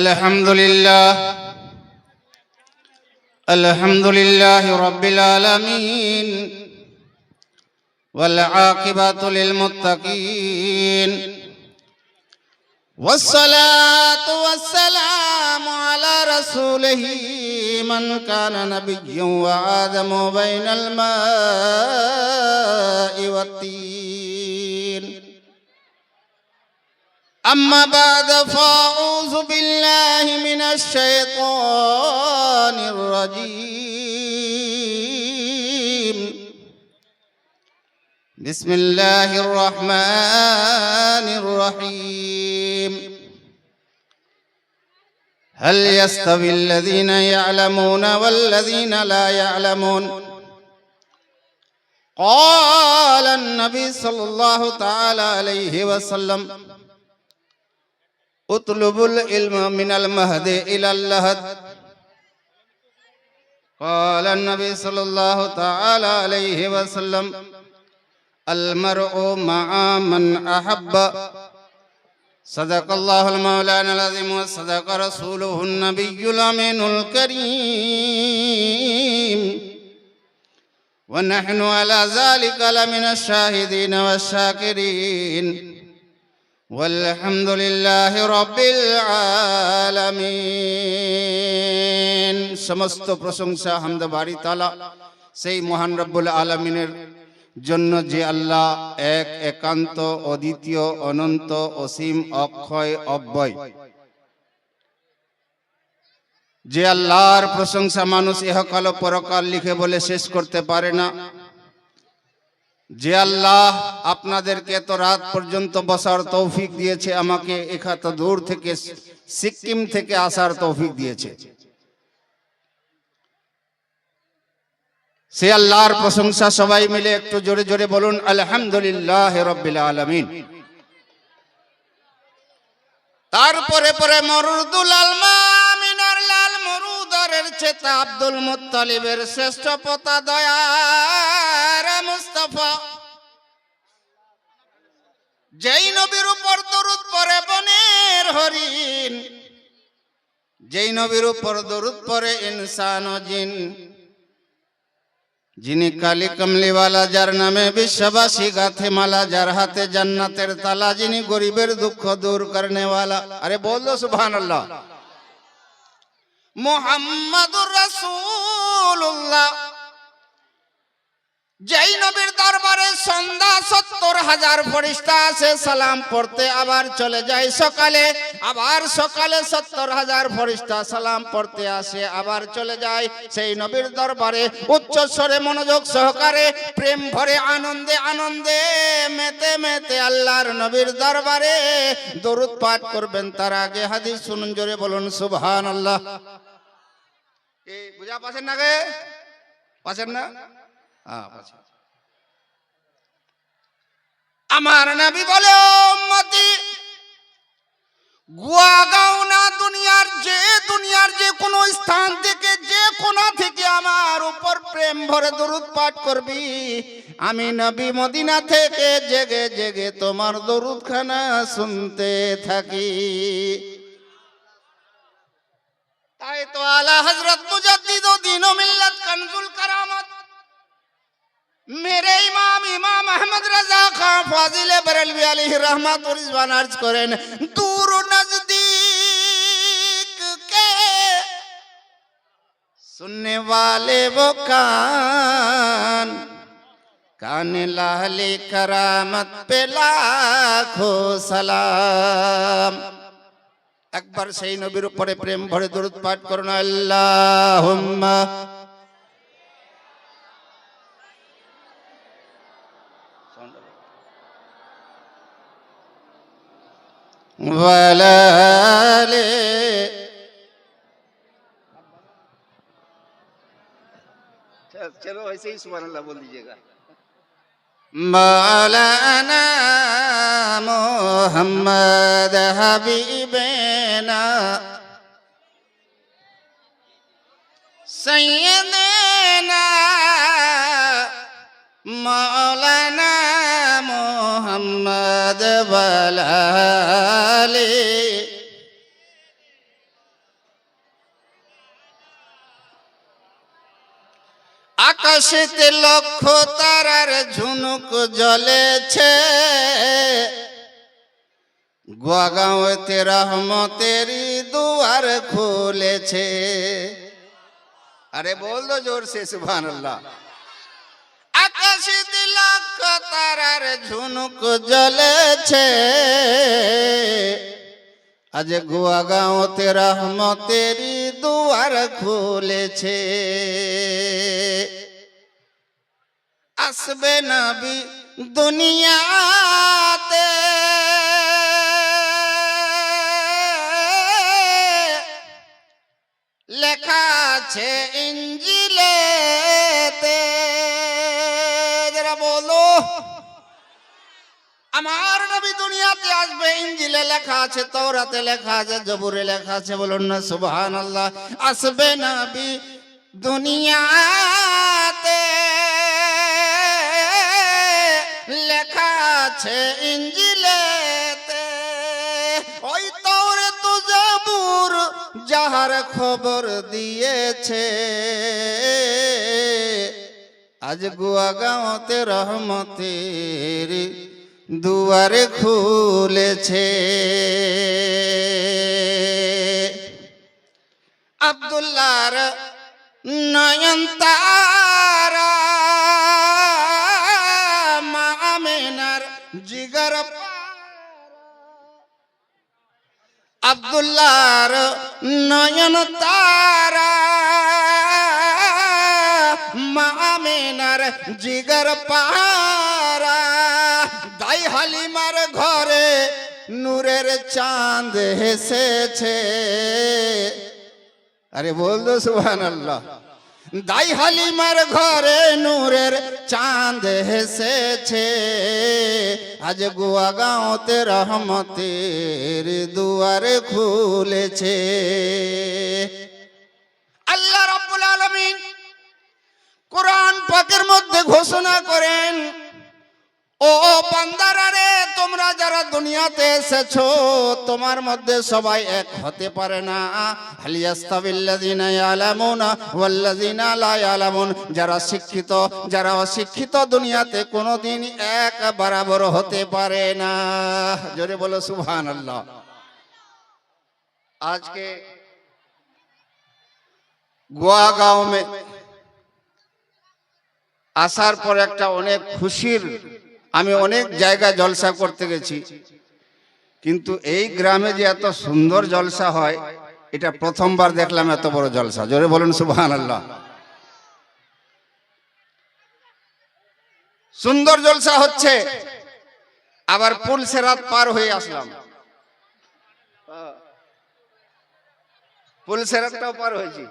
الحمد لله رب العالمين والعاقبة للمتقين والصلاة والسلام على رسوله من كان نبيا وآدم بين الماء والطين أما بعد فأعوذ بالله من الشيطان الرجيم بسم الله الرحمن الرحيم هل يستوي الذين يعلمون والذين لا يعلمون قال النبي صلى الله تعالى عليه وسلم اطلبوا العلم من المهد إلى اللهد قال النبي صلى الله تعالى عليه وسلم المرء مع من أحب صدق الله المولانا العظيم وصدق رسوله النبي الأمين الكريم ونحن على ذلك لمن الشاهدين والشاكرين والحمد لله رب العالمين সমস্ত প্রশংসা হামদ বাড়ি তাআলা সেই মহান রব্বুল আলামিনের জন্য যে আল্লাহ এক একান্ত অদ্বিতীয় অনন্ত অসীম অক্ষয় অব্যয়, যে আল্লাহর প্রশংসা মানুষ ইহকাল ও পরকাল লিখে বলে শেষ করতে পারে না, যে আল্লাহ আপনাদেরকে এত রাত পর্যন্ত বসার তৌফিক দিয়েছে, আমাকে এত দূর থেকে সিকিম থেকে আসার তৌফিক দিয়েছে, সে আল্লাহর প্রশংসা সবাই মিলে একটু জোরে জোরে বলুন আলহামদুলিল্লাহ রাব্বিল আলামিন। তারপরে পরে মরুদুল আলমামিনার লাল মরুদারের চেতা আব্দুল মুত্তালিবের শ্রেষ্ঠ পোতা দয়ার মুস্তাফা, যেই নবীর উপর দরুদ পড়ে বনের হরিণ, যেই নবীর উপর দরুদ পড়ে ইনসান ও জিন, যিনি কালী কমলিওয়ালা, যার নামে বিশ্ববাসী গাথে মালা, যার হাতে জান্নাতের তালা, যিনি গরিবের দুঃখ দূর করনেওয়ালা। আরে বলো সুবহানাল্লাহ। মুহাম্মাদুর রাসূলুল্লাহ, যেই নবীর দরবারে সন্ধ্যা ৭০,০০০ ফেরেশতা আসে সালাম পড়তে, আবার চলে যায় সকালে, আবার সকালে ৭০,০০০ ফেরেশতা সালাম পড়তে আসে, আবার চলে যায়। সেই নবীর দরবারে উচ্চ স্বরে মনোযোগ সহকারে প্রেম ভরে আনন্দে আনন্দে মেতে মেতে আল্লাহর নবীর দরবারে দরুদ পাঠ করবেন। তার আগে হাদিস শুনুন, জোরে বলুন সুবহানাল্লাহ। এই বুঝা পাচ্ছেন না গে? পাচ্ছেন না? আমার নবী বলে, উম্মতি গুয়া গাও না, দুনিয়ার যে কোনো স্থান থেকে, যে কোণা থেকে আমার উপর প্রেম ভরে দরুদ পাঠ করবি, আমি নবী মদিনা থেকে জেগে জেগে তোমার দরুদ খানা শুনতে থাকি। তাই তো আলা হযরত মুজাদ্দিদুদ্দিন ও মিল্লাত কানজুল কারামত মেরে ইমাম আহমদ রাজা খান ফাজিলে বরেলভী আলাইহি रहमत और रिजवान अर्ज करें, दूर नजदीक के सुनने वाले वो कान, कान लाले करामत पे लाखों सलाम। একবার সেই নবীর উপরে প্রেম ভরে দরুদ পাঠ করুন, আল্লাহুম্মা वाले। चलो ऐसे ही सुभान अल्लाह बोल दीजिएगा। मौलाना मोहम्मद हबीबना सैयदना मौलाना मोहम्मद वाले আকাশেতে লক্ষ তারার ঝুনুক জ্বলেছে, গোয়াগাঁওতে রহমতেরই দুয়ার খুলেছে। আরে বল দো জোর সে সুবহানাল্লাহ। আকাশেতে লক্ষ তারার ঝুনুক জ্বলেছে, আজ গোয়াগাঁওতে রহমতেরই দুয়ার খুলেছে। আসবে নবী দুনিয়াতে, লেখা আছে ইঞ্জিলেতে। যারা বলো আমার নবী দুনিয়াতে আসবে, ইঞ্জিলে লেখা আছে, তাওরাতে লেখা আছে, জবুরে লেখা আছে, বলুন না সুবহানাল্লাহ। আসবে নবী দুনিয়াতে, লেখা আছে ইঞ্জিলেতে। ওই তাওরাত জবুর যাহার খবর দিয়েছে, আজ গোয়াগাঁওতে রহমতের দুয়ারে খুলেছে। আব্দুল্লাহর নয়ন তারা, মা আমিনার জিগর আব্দুল্লাহর নয়ন তারা, মা আমিনার জিগর পারা। দাই হালিমার ঘরে নূরের চাঁদ হেসেছে। আরে বল দো সুবহানাল্লাহ। দাই হালিমার ঘরে নূরের চাঁদ হেসেছে, আজ গোয়াগাঁওতে রহমতের দুয়ারে খুলেছে। আল্লাহ রাব্বুল আলামিন কোরআন পাকের মধ্যে ঘোষণা করেন, ও বান্দারা রে, তোমরা যারা দুনিয়াতে এসেছো, তোমার মধ্যে সবাই এক হতে পারে না। হাল ইয়াস্তাবিল্লাযিনা ইয়ালামুনা ওয়াল্লাযিনা লা ইয়ালামুন। যারা শিক্ষিত যারা অশিক্ষিত দুনিয়াতে কোনোদিন এক বরাবর হতে পারে না। জোরে বলো সুবহানাল্লাহ। আজকে গোয়াগাঁও মে আসার পর একটা অনেক খুশির, আমি অনেক জায়গায় জলসা করতে গেছি, কিন্তু এই গ্রামে যে এত সুন্দর জলসা হয়, এটা প্রথমবার দেখলাম এত বড় জলসা। জোরে বলুন সুবহানাল্লাহ। সুন্দর জলসা হচ্ছে। আবার পুলসেরাত পার হয়ে আসলাম, পুলসেরাতটাও পার হয়েছি।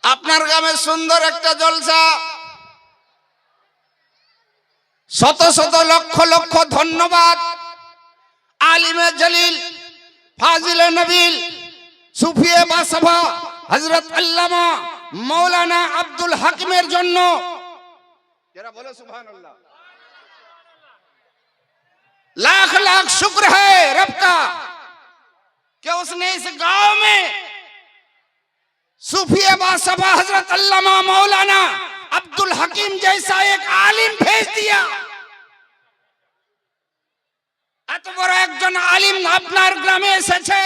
আপনার গ্রামে সুন্দর একটা জলসা, শত শত লক্ষ লক্ষ ধন্যবাদ আলিমে জলিল, ফাজিলে নবীল, সুফিয়ে বাসভা হযরত আল্লামা মৌলানা আব্দুল হাকিমের জন্য। যারা বলো সুবহানাল্লাহ। लाख लाख शुक्र है रब का कि उसने इस गांव में सूफिया बासभा हजरत अल्लामा मौलाना अब्दुल हकीम जैसा एक आलिम भेज दिया। এত বড় একজন আলিম আপনার গ্রামে এসেছে,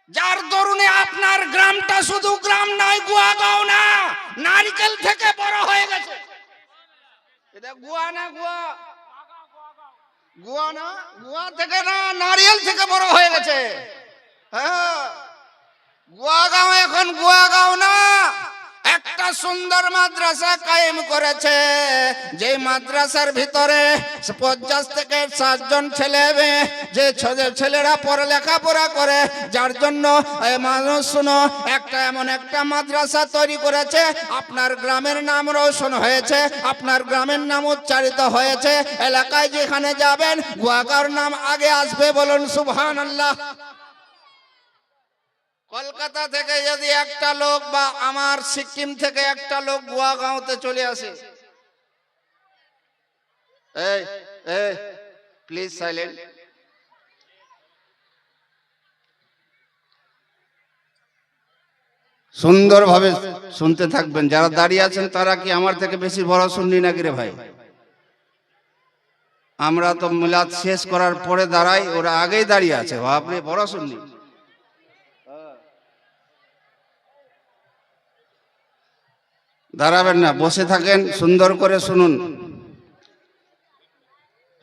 যার দরুনে আপনার গ্রামটা শুধু গ্রাম নয়, গোয়াগাঁও না, নারকেল থেকে বড় হয়ে গেছে। এটা গোয়া না, গোয়া গোয়া না, গোয়া থেকে না, নারিয়েল থেকে বড় হয়ে গেছে। হ্যাঁ, গোয়াগাঁও এখন গোয়াগাঁও না, একটা সুন্দর মাদ্রাসা কায়েম করেছে, যে মাদ্রাসার ভিতরে 50 থেকে 60 জন ছেলে মেয়ে, যে ছেলেরা লেখাপড়া করে, যার জন্য মানুষ শুনো, একটা এমন একটা মাদ্রাসা তৈরি করেছে, আপনার গ্রামের নাম রোশন হয়েছে, আপনার গ্রামের নাম উচ্চারিত হয়েছে। এলাকায় যেখানে যাবেন গোয়াগাঁওর নাম আগে আসবে, বলুন সুবহানাল্লাহ। কলকাতা থেকে যদি একটা লোক বা আমার সিকিম থেকে একটা লোক গোয়াগাঁওতে চলে আসে, এই এই প্লিজ সাইলেন্ট। সুন্দরভাবে শুনতে থাকবেন। যারা দাঁড়িয়ে আছেন তারা কি আমার থেকে বেশি বড় সুন্নি নাকি রে ভাই? আমরা তো মিলাদ শেষ করার পরে দাঁড়াই, ওরা আগেই দাঁড়িয়ে আছে, বাপরে বড় সুন্নি। দাঁড়াবেন না, বসে থাকেন, সুন্দর করে শুনুন।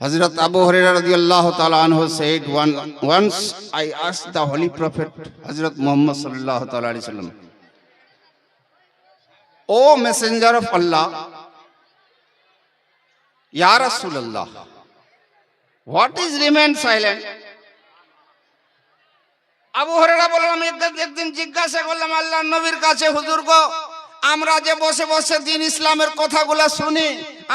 Hazrat Abu Hurairah radiyallahu ta'ala anhu said, once I asked the Holy Prophet Hazrat Muhammad sallallahu ta'ala alaihi wasallam, O Messenger of Allah, Ya Rasulullah, what is remain silent? Abu Hurairah বললেন, আমি একদিন জিজ্ঞাসা করলাম আল্লাহর নবীর কাছে, হুজুর গো, আমরা যে বসে বসে দ্বীন ইসলামের কথাগুলো শুনি,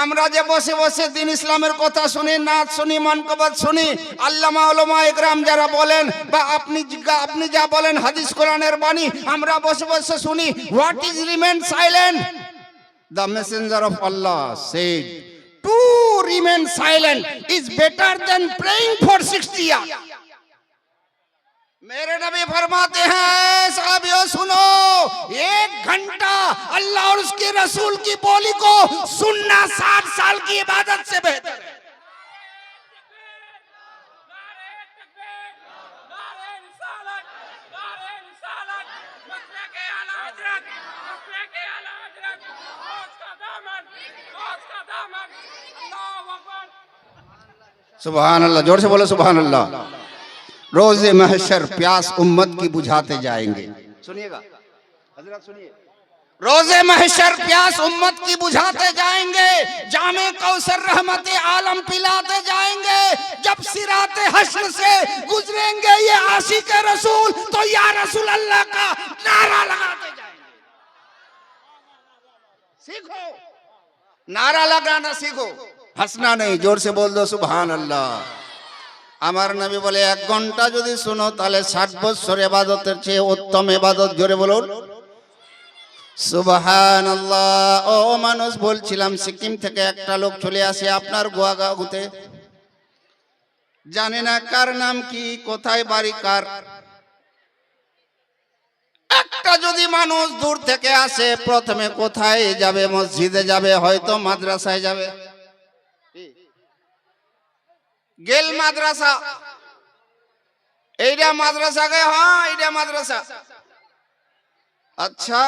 আমরা যে বসে বসে দ্বীন ইসলামের কথা শুনি, নাচ শুনি, মানকবাত শুনি, আল্লামা উলামা ইকরাম যারা বলেন, বা আপনি যা বলেন হাদিস কোরআনের বাণী, আমরা বসে বসে শুনি, what is remain silent? The messenger of Allah said, to remain silent is better than praying for 60 years. मेरे नबी फरमाते हैं, साहबियों सुनो, 1 घंटा अल्लाह और उसके रसूल की बोली को सुनना 60 साल की इबादत से बेहतर है। सुभान अल्लाह, जोर से बोलो सुभान अल्लाह। रोज़े महशर प्यास उम्मत की बुझाते जाएंगे। सुनिएगा हजरत, सुनिए। रोज़े महशर प्यास उम्मत की बुझाते जाएंगे, जामे कौसर रहमते आलम पिलाते जाएंगे, जब सिराते हश्र से गुजरेंगे ये आशिक रसूल, तो या रसूल अल्लाह का नारा लगाते जाएंगे। सीखो, नारा लगाना सीखो, हंसना नहीं। जोर से बोल दो सुभान अल्लाह। আমার নবী বলে, 1 ঘন্টা যদি শুনো তাহলে 60 বছর ইবাদতের চেয়ে উত্তম ইবাদত। জোরে বলুন সুবহানাল্লাহ। ও মানুষ, বলছিলাম সিকিম থেকে একটা লোক চলে আসে আপনার গোয়াগাঁওতে, জানে না কার নাম কি, কোথায় বাড়ি কার। একটা যদি মানুষ দূর থেকে আসে, প্রথমে কোথায় যাবে? মসজিদে যাবে, হয়তো মাদ্রাসায় যাবে। গেল মাদ্রাসা, এইটা মাদ্রাসা গে, হ্যাঁ এইটা মাদ্রাসা। আচ্ছা,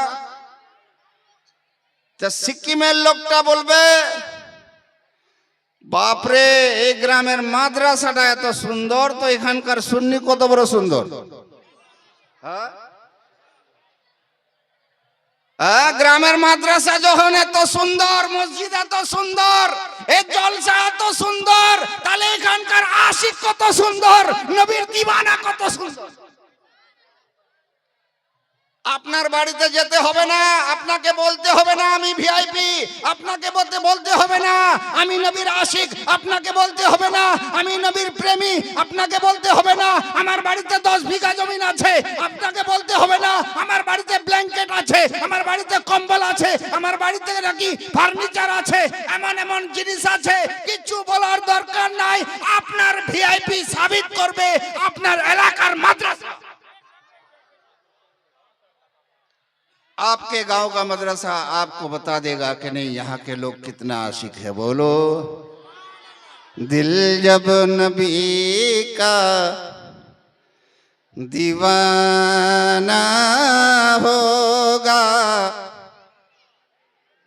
তা সিকিমের লোকটা বলবে, বাপরে এই গ্রামের মাদ্রাসাটা এত সুন্দর, তো এখানকার সুন্নি কত বড় সুন্দর। হ্যাঁ, গ্রামের মাদ্রাসা যখন এত সুন্দর, মসজিদ এত সুন্দর, এই জলসা এত সুন্দর, তাহলে এখানকার আশিক কত সুন্দর, নবীর দিওয়ানা কত সুন্দর। আপনার বাড়িতে যেতে হবে না, আপনাকে বলতে হবে না আমি ভিআইপি, আপনাকে বলতে হবে না আমি নবীর আশিক, আপনাকে বলতে হবে না আমি নবীর প্রেমী, আপনাকে বলতে হবে না আমার বাড়িতে 10 বিঘা জমি আছে, আপনাকে বলতে হবে না আমার বাড়িতে ব্ল্যাঙ্কেট আছে, আমার বাড়িতে কম্বল আছে, আমার বাড়িতে নাকি ফার্নিচার আছে, এমন এমন জিনিস আছে, কিছু বলার দরকার নাই। আপনার ভিআইপি সাবিত করবে আপনার এলাকার মাদ্রাসা। आपके गांव का मदरसा आपको बता देगा कि नहीं यहाँ के लोग कितना आशिक है। बोलो, दिल जब नबी का दीवाना होगा,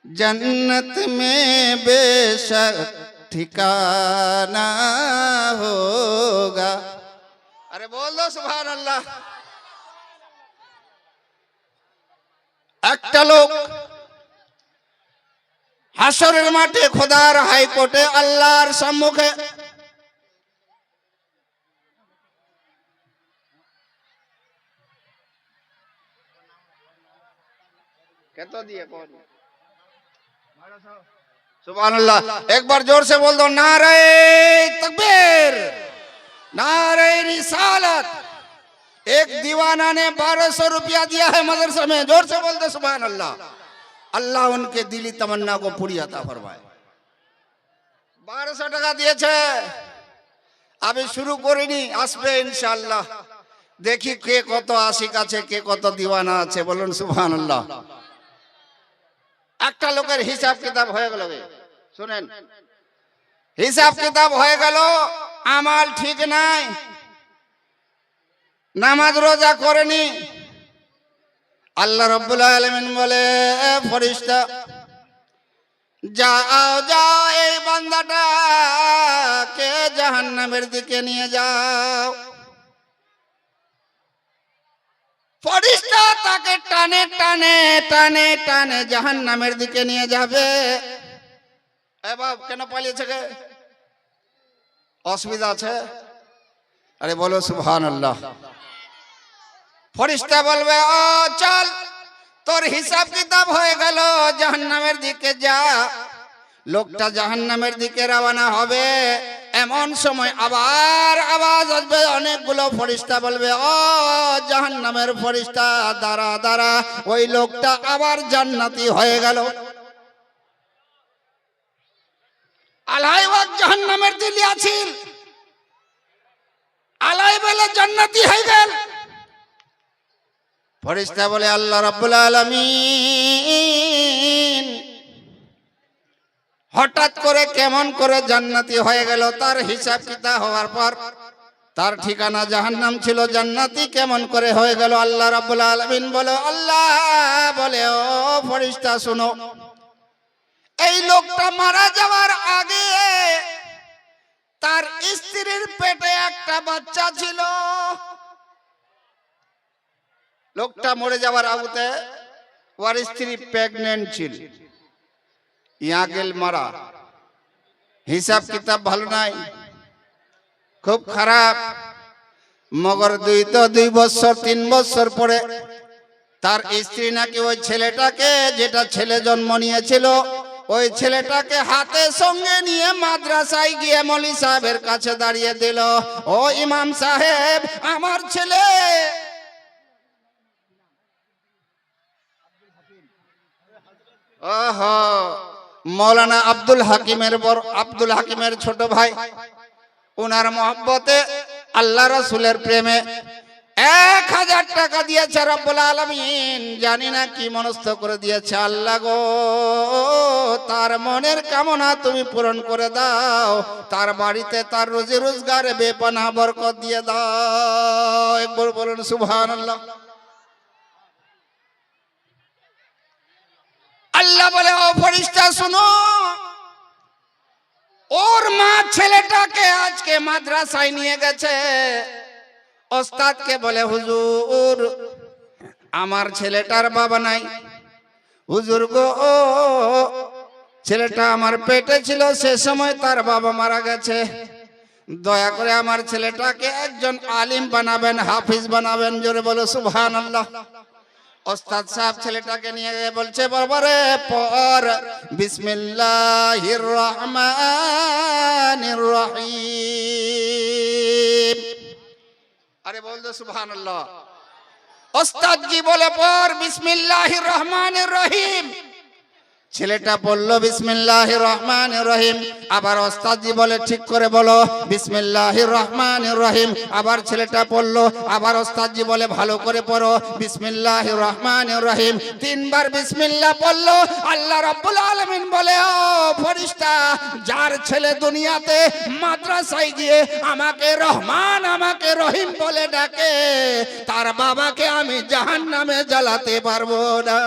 जन्नत में बेशक ठिकाना होगा। अरे बोल दो सुभान अल्लाह। একটা লোক হাসরের মাঠে খোদার হাইকোর্টে আল্লাহর সম্মুখে কত দিয়ে কোন সুবহানাল্লাহ। একবার जोर से बोल दो, नारे तकबीर, नारे रिसालत। एक दीवाना ने 1200 रुपया दिया है मदरसा में, जोर से बोलते सुभान अल्लाह। अल्लाह उनके दिली तमन्ना को पूरी अता फरमाए। 1200 টাকা দিয়েছে, আমি শুরু করিনি, আসবে ইনশাআল্লাহ। দেখি কে কত আশিক আছে, কে কত দিওয়ানা আছে, বলুন সুবহানাল্লাহ। একটা লোকের হিসাব কিতাব হয়ে গেল, শুনেন, হিসাব কিতাব হয়ে গেল, আমাল ঠিক নাই, নামাজ রোজা করেনি। আল্লাহ রাব্বুল আলামিন বলে, ফেরেশতা যাও যাও, এই বান্দাটাকে জাহান্নামের দিকে নিয়ে যাও। ফেরেশতা তাকে টানে টানে টানে টানে জাহান্নামের দিকে নিয়ে যাবে। এ বাপ, কেন পালিয়েছে গে? অসুবিধা আছে? আরে বলো সুবহানাল্লাহ। ফেরেশতা বলবে, ও চল, তোর হিসাব কিতাব হয়ে গেল, জাহান্নামের দিকে যা। লোকটা জাহান্নামের দিকে রওনা হবে, এমন সময় আবার আওয়াজ আসবে, অনেকগুলো ফেরেশতা বলবে, ও জাহান্নামের ফেরেশতা দাঁড়া দাঁড়া। ওই লোকটা আবার জান্নাতি হয়ে গেল। আলাই ওয়াক জাহান্নামের দিলি আছিল, আলাই বেলা জান্নাতি হয়ে গেল। ফেরেশতা বলে, আল্লাহ রাব্বুল আলামিন হঠাৎ করে কেমন করে জান্নাতি হয়ে গেল? তার হিসাব কিতাব হওয়ার পর তার ঠিকানা জাহান্নাম ছিল, জান্নাতি কেমন করে হয়ে গেল? আল্লাহ রাব্বুল আলামিন বলে, আল্লাহ বলে, ও ফেরেশতা শোনো, এই লোকটা মারা যাওয়ার আগে তার স্ত্রীর পেটে একটা বাচ্চা ছিল। লোকটা মরে যাওয়ার আগুতে ওর স্ত্রী প্রেগনেন্ট ছিল, ইয়াগেল মারা। হিসাব কিতাব ভালো নাই, খুব খারাপ। মগর 2 বছর 3 বছর পরে তার স্ত্রী নাকি ওই ছেলেটাকে, যেটা ছেলে জন্ম নিয়েছিল, ওই ছেলেটাকে হাতে সঙ্গে নিয়ে মাদ্রাসায় গিয়ে মৌলভী সাহেবের কাছে দাঁড়িয়ে দিল, ও ইমাম সাহেব, আমার ছেলে মৌলানা আব্দুল হাকিমের ছোট ভাই, উনার মহব্বতে, আল্লাহ রাসূলের প্রেমে 1000 টাকা দিয়েছে রব্বুল আলামিন। জানি না কি মনস্থ করে দিয়েছে। আল্লাহ গো, তার মনের কামনা তুমি পূরণ করে দাও, তার বাড়িতে তার রুজি রোজগারে বেপনাহ বরকত দিয়ে দাও। একবার বলুন সুবহানাল্লাহ। আল্লাহ বলে, ও ফেরেশতা শুনো, ওর মা ছেলেটাকে আজকে মাদ্রাসায় নিয়ে গেছে। ওস্তাদকে বলে, হুজুর, আমার ছেলেটার বাবা নাই। হুজুর গো, ছেলেটা আমার পেটে ছিল, সে সময় তার বাবা মারা গেছে। দয়া করে আমার ছেলেটাকে একজন আলিম বানাবেন, হাফিজ বানাবেন। জোরে বলো সুবহানাল্লাহ। ওস্তাদ সাহেব ছেলেটাকে নিয়ে বলছে, বাবারে পর বিসমিল্লাহির রহমানির রহিম। আরে বল দে সুবহানাল্লাহ। ওস্তাদ জি বলে, পর বিসমিল্লাহির রহমানির রহিম। ছেলেটা বলল বিসমিল্লাহির রহমানির রহিম। আবার ওস্তাদ জি বলে, ঠিক করে বলো বিসমিল্লাহির রহমানির রহিম। আবার ছেলেটা পড়লো, আবার ওস্তাদ জি বলে, ভালো করে পড়ো বিসমিল্লাহির রহমানির রহিম। 3 বার বিসমিল্লাহ পড়লো। আল্লাহ রাব্বুল আলামিন বলে, ও ফেরেশতা, যার ছেলে দুনিয়াতে মাদ্রাসায় গিয়ে আমাকে রহমান, আমাকে রহিম বলে ডাকে, তার বাবাকে আমি জাহান্নামে জ্বালাতে পারবো না।